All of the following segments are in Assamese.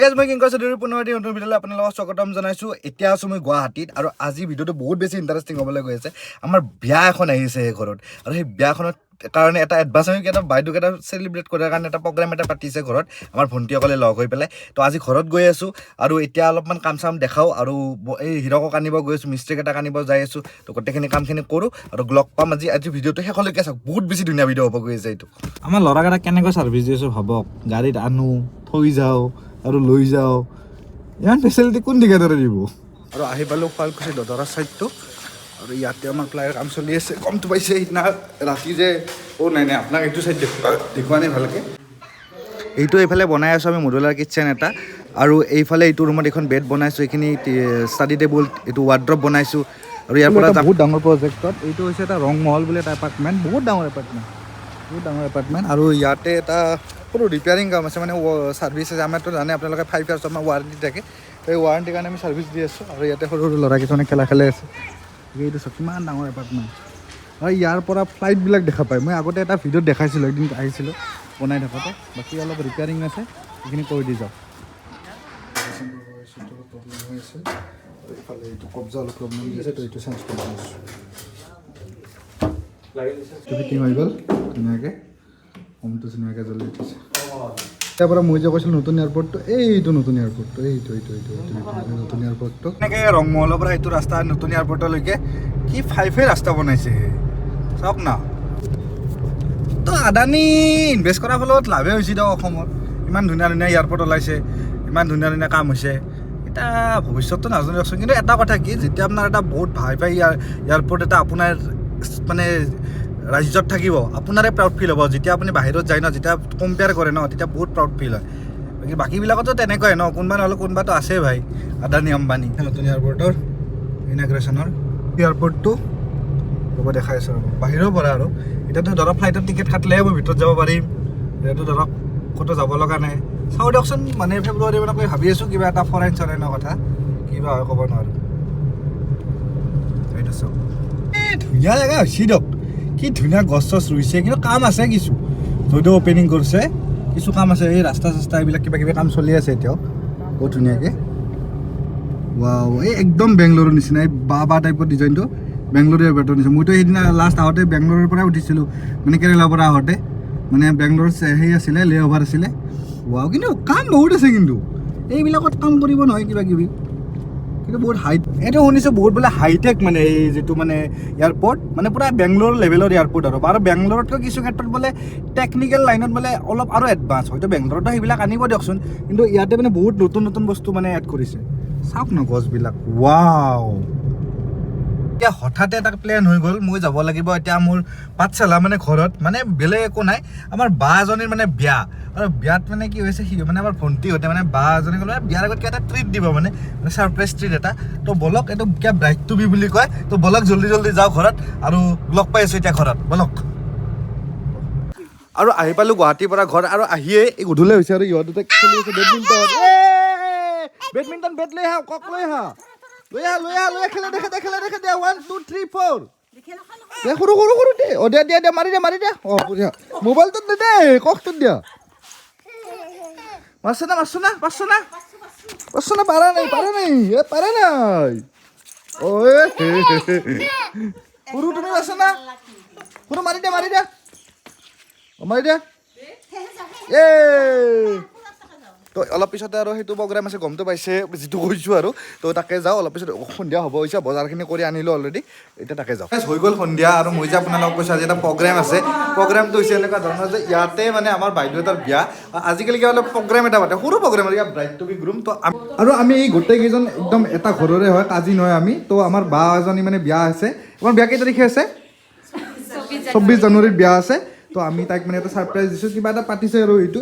মই কিংকৰ চৌধুৰীৰ পুনৰটি নতুন ভিডিঅ'লৈ আপোনালোকক স্বাগতম জনাইছোঁ। এতিয়া আছোঁ মই গুৱাহাটীত আৰু আজি ভিডিঅ'টো বহুত বেছি ইণ্টাৰেষ্টিং হ'বলৈ গৈ আছে। আমাৰ বিয়া এখন আহিছে সেই ঘৰত আৰু সেই বিয়াখনত কাৰণে এটা এডভান্স আমি এটা বাইদেউক এটা চেলিব্ৰেট কৰাৰ কাৰণে এটা প্ৰগ্ৰাম এটা পাতিছে ঘৰত আমাৰ ভণ্টিসকলে লগ হৈ পেলাই। তো আজি ঘৰত গৈ আছোঁ আৰু এতিয়া অলপমান কাম চাম দেখাওঁ আৰু এই হিৰকক আনিব গৈ আছোঁ, মিস্ত্ৰীক এটা আনিব যাই আছোঁ। তো গোটেইখিনি কামখিনি কৰোঁ আৰু লগ পাম আজি ভিডিঅ'টো শেষলৈকে চাওক, বহুত বেছি ধুনীয়া ভিডিঅ' হ'ব গৈ আছে এইটো। আমাৰ ল'ৰাকেইটা কেনেকৈ ছাৰ্ভিচ দি আছোঁ ভাবক, গাড়ীত আনো থৈ যাওঁ আৰু লৈ যাওঁ, ইমান ফেচিলিটি কোন ঠিকাদাৰে দিব। আৰু আহি পালোঁ শুৱালকুছি দদৰা ছাইডটো আৰু ইয়াতে আমাৰ প্লাইৰ কাম চলি আছে। গমটো পাইছে সিদিনা ৰাতি যে নাই আপোনাক এইটো ছাইড দেখুওৱা নাই ভালকৈ। এইটো এইফালে বনাই আছোঁ আমি মডুলাৰ কিটচেন এটা আৰু এইফালে এইটো ৰুমত এখন বেড বনাইছোঁ, এইখিনি ষ্টাডি টেবুল, এইটো ৱাৰ্ড্ৰপ বনাইছোঁ আৰু ইয়াৰ পৰা বহুত ডাঙৰ প্ৰজেক্টত এইটো হৈছে এটা ৰং মহল বুলি এটা এপাৰ্টমেণ্ট, বহুত ডাঙৰ এপাৰ্টমেণ্ট আৰু ইয়াতে এটা সৰু ৰিপেয়াৰিং কাম আছে, মানে ছাৰ্ভিচ আছে। আমাৰতো জানে আপোনালোকে 5 years আমাৰ ৱাৰেণ্টি থাকে, তো এই ৱাৰেণ্টিৰ কাৰণে আমি ছাৰ্ভিচ দি আছোঁ। আৰু ইয়াতে সৰু সৰু ল'ৰা কিছুমানে খেলা আছে। এইটো চব কিমান ডাঙৰ এপাৰ্টমেণ্ট আৰু ইয়াৰ পৰা ফ্লাইটবিলাক দেখা পায়। মই আগতে এটা ভিডিঅ'ত দেখাইছিলোঁ, এদিন আহিছিলোঁ বনাই থাকোঁতে। বাকী অলপ ৰিপেয়াৰিং আছে, সেইখিনি কৰি দি যাওঁ। প্ৰব্লেম হৈ আছিল আৰু এইফালে এইটো কব্জা অলপ প্ৰব্লেম দি আছে, তো এইটো চেঞ্জ কৰি দিছোঁ। ফিটিং হৈ গ'ল ধুনীয়াকৈ, হোমটো ধুনীয়াকৈ জ্বলি উঠিছে। তাৰ পৰা মই যে কৈছিলোঁ নতুন এয়াৰপৰ্টটো, এইটো নতুন এয়াৰপৰ্টটো, এইটো নতুন এয়াৰপৰ্টটো এনেকৈ ৰংমহলৰ পৰা এইটো ৰাস্তা নতুন এয়াৰপৰ্টলৈকে কি 5 ৰাস্তা বনাইছে চাওক না। তো আদানী ইনভেষ্ট কৰাৰ ফলত লাভে হৈছে দিয়ক অসমত। ইমান ধুনীয়া ধুনীয়া এয়াৰপৰ্ট ওলাইছে, ইমান ধুনীয়া ধুনীয়া কাম হৈছে। এতিয়া ভৱিষ্যতটো নাজানো দিয়কচোন, কিন্তু এটা কথা কি, যেতিয়া আপোনাৰ এটা বহুত ভাই এয়াৰপৰ্ট এটা আপোনাৰ মানে ৰাজ্যত থাকিব, আপোনাৰে প্ৰাউড ফিল হ'ব। যেতিয়া আপুনি বাহিৰত যায় ন, যেতিয়া কম্পেয়াৰ কৰে ন, তেতিয়া বহুত প্ৰাউড ফিল হয়। বাকীবিলাকতো তেনেকুৱাই ন, কোনোবা নহ'লে কোনোবাতো আছে ভাই, আদানী আম্বানী। নতুন এয়াৰপৰ্টৰ ইনাগ্ৰেশ্যনৰ এয়াৰপৰ্টটো হ'ব দেখাই আছোঁ ৰ'ব বাহিৰৰ পৰা। আৰু এতিয়াতো ধৰক ফ্লাইটৰ টিকেট কাটিলেহে মই ভিতৰত যাব পাৰিম, এতিয়াতো ধৰক ক'তো যাব লগা নাই। চাওঁ দিয়কচোন, মানে ফেব্ৰুৱাৰী মানকৈ ভাবি আছোঁ কিবা এটা ফৰেনৰ কথা, কিবা হয় ক'ব নোৱাৰোঁ। এইটো চাওক, ধুনীয়া জেগা হৈছে দিয়ক, কি ধুনীয়া গছ চছ ৰুইছে, কিন্তু কাম আছে কিছু। যদিও অপেনিং কৰিছে, কিছু কাম আছে, এই ৰাস্তা চাস্তা এইবিলাক কিবা কিবি কাম চলি আছে এতিয়াও বহুত ধুনীয়াকৈ। ৱাও, এই একদম বেংগলোৰৰ নিচিনা, এই বা টাইপৰ ডিজাইনটো বেংগলোৰৰ এয়াৰপৰ্টৰ নিচিনা। মইতো সেইদিনা লাষ্ট আহোঁতে বেংগলোৰৰ পৰাই উঠিছিলোঁ, মানে কেৰেলাৰ পৰা আহোঁতে, মানে বেংগলোৰ সেই আছিলে, লে অভাৰ আছিলে। ৱাও, কিন্তু কাম বহুত আছে, কিন্তু এইবিলাকত কাম কৰিব নহয় কিবা কিবি, কিন্তু বহুত এইটো শুনিছোঁ বহুত বোলে হাইটেক, মানে এই যিটো মানে এয়াৰপৰ্ট মানে পূৰা বেংগলোৰ লেভেলৰ এয়াৰপৰ্ট আৰু বেংগলোৰতকৈ কিছু ক্ষেত্ৰত বোলে টেকনিকেল লাইনত বোলে অলপ আৰু এডভান্স। হয়তো বেংগলোৰতো সেইবিলাক আনিব দিয়কচোন, কিন্তু ইয়াতে মানে বহুত নতুন নতুন বস্তু মানে এড কৰিছে। চাওক ন গছবিলাক, ৱাও। এতিয়া হঠাতে এটা প্লেন হৈ গ'ল, মই যাব লাগিব এতিয়া মোৰ পাঠশালা, মানে ঘৰত, মানে বেলেগ একো নাই, আমাৰ বা এজনীৰ মানে বিয়া। আৰু বিয়াত মানে কি হৈছে, মানে আমাৰ ভণ্টিহঁতে মানে বা এজনী ক'লে বিয়াৰ আগত কিবা এটা ট্ৰিট দিব, মানে ছাৰপ্ৰাইজ ট্ৰিট এটা। তো বলক, এইটো কিবা ব্ৰাইড টু বি বুলি কয়। তো বলক জল্দি যাওঁ ঘৰত, আৰু লগ পাই আছোঁ এতিয়া ঘৰত, বলক। আৰু আহি পালোঁ গুৱাহাটীৰ পৰা ঘৰ, আৰু আহিয়ে এই গধূলি হৈছে আৰু ইহঁত দুটা খেলি আছে বেডমিণ্টন। বেট লৈ আহা, কক লৈ আহা, লৈ আহা, খেলে দেখে 1 2 3 4 দে, সৰু দে, অ দে মাৰি দে, অ মোবাইলটোত দে, ককটোত দিয়া। মাৰছ না, পাৰা নাই, ঐ সৰু তুমি মাৰছ না, সৰু মাৰি দে, এ। তো অলপ পিছতে আৰু সেইটো প্ৰগ্ৰাম আছে, গমটো পাইছে যিটো কৈছোঁ আৰু। তো তাকে যাওঁ, অলপ পিছত সন্ধিয়া হ'ব হৈছে, বজাৰখিনি কৰি আনিলোঁ অলৰেডি, এতিয়া তাকে যাওঁ। হৈ গ'ল সন্ধিয়া, আৰু মই যে আপোনালোকক কৈছোঁ আজি এটা প্ৰগ্ৰাম আছে। প্ৰগ্ৰামটো হৈছে এনেকুৱা ধৰণৰ যে ইয়াতে মানে আমাৰ বাইদেউ এটাৰ বিয়া। আজিকালি কিবা অলপ প্ৰগ্ৰাম এটা পাতে, সৰু প্ৰগ্ৰাম আৰু ইয়াত ব্ৰাইড টু বি গ্ৰুম। তো আৰু আমি এই গোটেইকেইজন একদম এটা ঘৰৰে হয়, কাজিন হয় আমি। তো আমাৰ বা এজনী মানে বিয়া আছে। আমাৰ বিয়া কেই তাৰিখে আছে? 24 জানুৱাৰীত বিয়া আছে। তো আমি তাইক মানে এটা ছাৰপ্ৰাইজ দিছোঁ, কিবা এটা পাতিছে। আৰু এইটো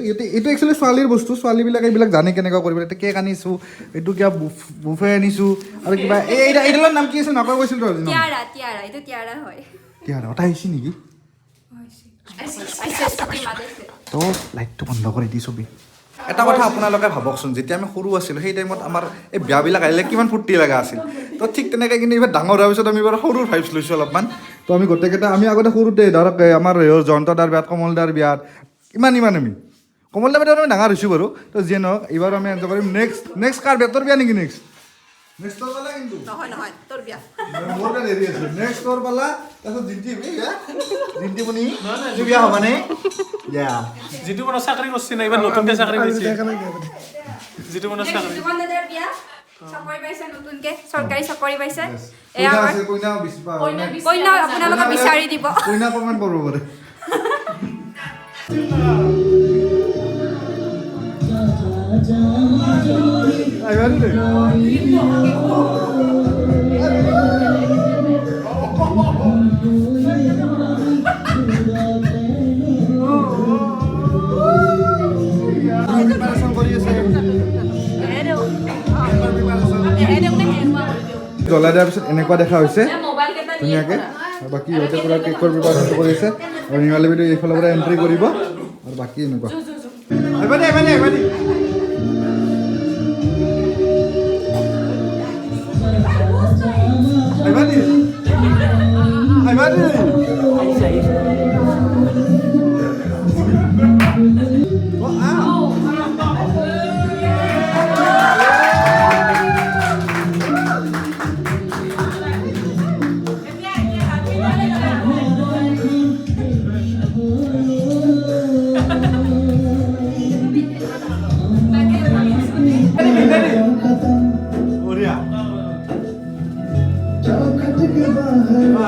একচুৱেলি ছোৱালীৰ বস্তু, ছোৱালীবিলাকে এইবিলাক জানে কেনেকুৱা কৰিব। এতিয়া কেক আনিছোঁ, এইটো কিবা বুফে আনিছোঁ, আৰু কিবা এইডালৰ নাম কি আছিল, নকয় কৈছিলোঁ তো তিয়াৰা এটা আহিছে নেকি? তো লাইটটো বন্ধ কৰি দি ছবি। এটা কথা আপোনালোকে ভাবকচোন, যেতিয়া আমি সৰু আছিলোঁ সেই টাইমত আমাৰ এই বিয়াবিলাক আহিলে কিমান ফূৰ্তি লগা আছিল। তো ঠিক তেনেকৈ কিন্তু এইবাৰ ডাঙৰ হোৱাৰ পিছত আমি বাৰু সৰুৰ ভাইবছ লৈছোঁ অলপমান। তো আমি গোটেইকেইটা, আমি আগতে সৰুতে ধৰক আমাৰ জয়ন্ত দাৰ বিয়াত, কমল দাৰ বিয়াত, ইমান আমি কমল দামে আমি ডাঙৰ হৈছোঁ বাৰু তো যিয়ে নহওক এইবাৰ আমি এনজয় কৰিম নেক্সট কাৰ বিয়া তোৰ বিয়া নেকি নেক্সট তোৰ পালা কিন্তু নহয় তোৰ বিয়া মোৰ কাৰণে হেৰি আছে নেক্সট তোৰ পালা তাৰপিছত জিন্তি বুনি বিয়া হ'বানে ইয়া যিটো মানুহ চাকৰি কৰিছে না এইবাৰ নতুনকৈ চাকৰি কৰিছে যিটো মানুহ চাকৰি জীবনদাদাৰ বিয়া চাকৰি পাইছে নতুনকে চৰকাৰী চাকৰি পাইছে কইনা আপোনালোকে বিচাৰি দিব কইনা কমেণ্ট কৰিব পাৰে জ্বলাই দিয়াৰ পিছত এনেকুৱা দেখা হৈছে ধুনীয়াকৈ আৰু বাকী সিহঁতে পূৰা কেকৰ প্ৰিপাৰেশ্যন কৰিছে আৰু নিমালি বাইদেউ এইফালৰ পৰা এণ্ট্ৰি কৰিব আৰু বাকী এনেকুৱা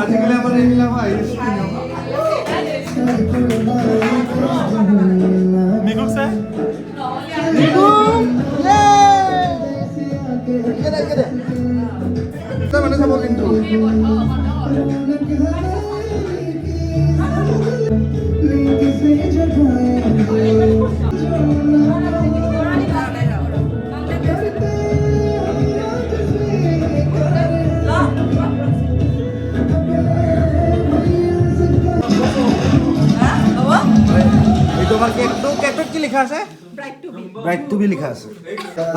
আজিকালি আমাৰ এইবিলাক আহিছে মিগুক চাই মানে চাব কিন্তু এইটো আমাৰ কেকটোত কি লিখা আছে ব্ৰাইট টু বি লিখা আছে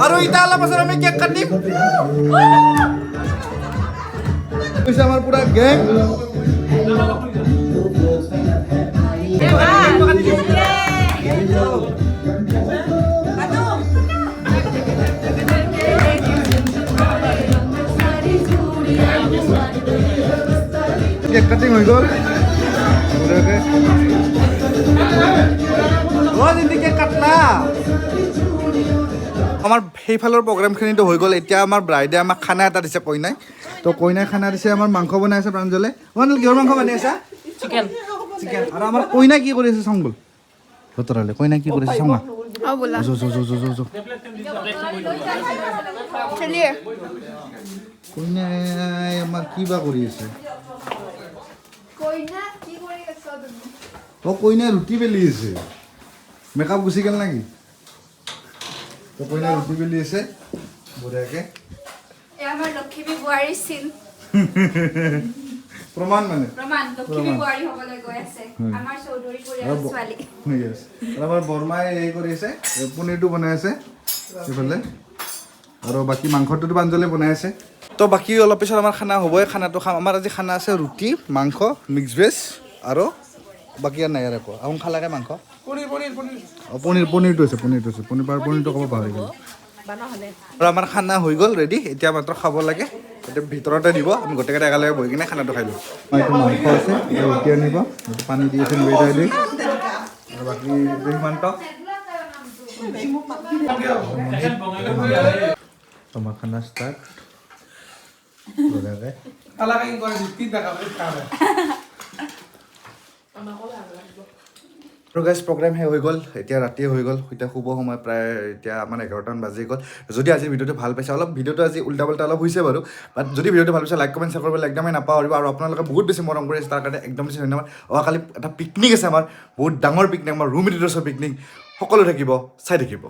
আৰু এতিয়া অলপ পাছত আমি কেক কাটিম কৈছে আমাৰ পুৰা গেং কেক কাটিং হৈ গ'ল কেক কাটলা আমাৰ সেইফালৰ প্ৰগ্ৰামখিনিতো হৈ গ'ল এতিয়া আমাৰ ব্ৰাইডে আমাক খানা এটা দিছে কইনাই তো কইনাই খানা দিছে আমাৰ মাংস বনাই আছে প্ৰাঞ্জলে কিহৰ মাংস বনাই আছা চিকেন আৰু আমাৰ কইনাই কি কৰি আছে চাওঁ বল বতৰালে কইনাই কি কৰিছে চাওঁ কইনাই আমাৰ কি বা কৰি আছে কইনাই ৰুটি বেলি আছে মেকআপ গুচি গ'ল নেকি তো কইনাই ৰুটি বেলি আছে বঢ়িয়াকে আমাৰ লক্ষ্মী বোৱাৰীৰ চিন প্ৰমাণ মানে প্ৰমাণ লক্ষ্মী বোৱাৰী হ'বলৈ গৈ আছে আমাৰ চৌধুৰী পৰিয়ালৰ ছোৱালী আমাৰ বৰমাই এই কৰি আছে পনীৰটো বনাই আছে এইফালে আৰু বাকী মাংসটোতো প্ৰাঞ্জলে বনাই আছে তো বাকী অলপ পিছত আমাৰ খানা হ'বই খানাটো খাম আমাৰ আজি খানা আছে ৰুটি মাংস মিক্স ভেজ আৰু বাকী আৰু নাই আৰু একো আহোঁ খালাকে মাংস পনীৰটো আছে পনীৰটো ক'ব পাহৰি গ'ল আৰু আমাৰ খানা হৈ গ'ল ৰেডি এতিয়া মাত্ৰ খাব লাগে এতিয়া ভিতৰতে দিব আমি গোটেইকেইটা একেলগে বহি কিনে খানাটো খাই লওঁ এইটো মাংস আছে ৰুটি আনিব এইটো পানী দি আছে নৈ দি আৰু বাকী সিমান্ত তোমাৰ খানা ষ্টাৰ্ট আৰু গাইজ প্ৰগ্ৰেম শেষ হৈ গ'ল এতিয়া ৰাতি হৈ গ'ল এতিয়া শুব সময় প্ৰায় এতিয়া আমাৰ 11টামান বাজি গ'ল যদি আজি ভিডিঅ'টো ভাল পাইছে অলপ ভিডিঅ'টো আজি উল্টা পাল্টা অলপ হৈছে বাৰু বাট যদি ভিডিঅ'টো ভাল পাইছে লাইক কমেণ্ট শ্বেয়াৰ কৰিবলৈ একদমেই নাপাহৰিব আৰু আপোনালোকে বহুত বেছি মৰম কৰি আছে তাৰ কাৰণে একদম বেছি ধন্যবাদ অহাকালি এটা পিকনিক আছে আমাৰ বহুত ডাঙৰ পিকনিক আমাৰ ৰুম এডিটৰ্ছৰ পিকনিক সকলো থাকিব চাই থাকিব